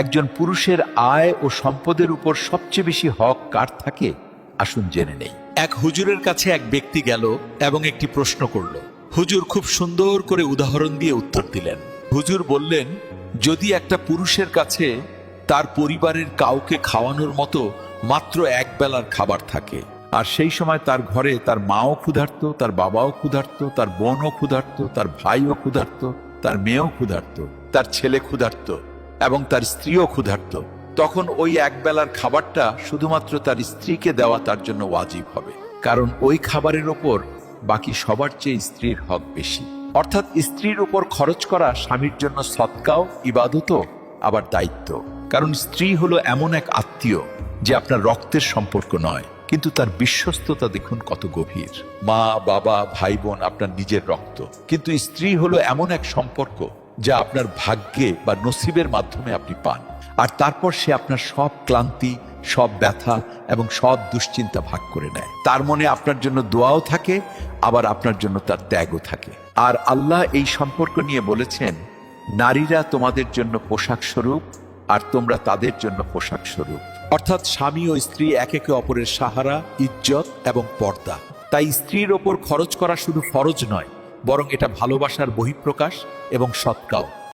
একজন পুরুষের আয় ও সম্পদের উপর সবচেয়ে বেশি হক কার থাকে? আসুন জেনে নেই। এক হুজুরের কাছে এক ব্যক্তি গেল এবং একটি প্রশ্ন করল। হুজুর খুব সুন্দর করে উদাহরণ দিয়ে উত্তর দিলেন। হুজুর বললেন, যদি একটা পুরুষের কাছে তার পরিবারের কাউকে খাওয়ানোর মতো মাত্র এক বেলার খাবার থাকে, আর সেই সময় তার ঘরে তার মাও ক্ষুধার্ত, তার বাবাও ক্ষুধার্ত, তার বোনও ক্ষুধার্ত, তার ভাইও ক্ষুধার্ত, তার মেয়েও ক্ষুধার্ত, তার ছেলে ক্ষুধার্ত এবং তার স্ত্রীও ক্ষুধার্ত, তখন ওই এক বেলার খাবারটা শুধুমাত্র তার স্ত্রীকে দেওয়া তার জন্য ওয়াজিব হবে, কারণ ওই খাবারের ওপর বাকি সবার চেয়ে স্ত্রীর হক বেশি। অর্থাৎ স্ত্রীর উপর খরচ করা স্বামীর জন্য সদকাও, ইবাদতও, আবার দায়িত্ব। কারণ স্ত্রী হলো এমন এক আত্মীয় যে আপনার রক্তের সম্পর্ক নয়, কিন্তু তার বিশ্বস্ততা দেখুন কত গভীর। মা, বাবা, ভাই বোন আপনার নিজের রক্ত, কিন্তু স্ত্রী হলো এমন এক সম্পর্ক যা আপনার ভাগ্যে বা নসিবের মাধ্যমে আপনি পান। আর তারপর সে আপনার সব ক্লান্তি, সব ব্যথা এবং সব দুশ্চিন্তা ভাগ করে নেয়। তার মনে আপনার জন্য দোয়াও থাকে, আবার আপনার জন্য তার ত্যাগও থাকে। আর আল্লাহ এই সম্পর্ক নিয়ে বলেছেন, নারীরা তোমাদের জন্য পোশাক স্বরূপ আর তোমরা তাদের জন্য পোশাক স্বরূপ। অর্থাৎ স্বামী ও স্ত্রী একে অপরের সাহারা, ইজ্জত এবং পর্দা। তাই স্ত্রীর ওপর খরচ করা শুধু ফরজ নয়, বরং এটা ভালোবাসার বহিঃপ্রকাশ এবং সৎকাও।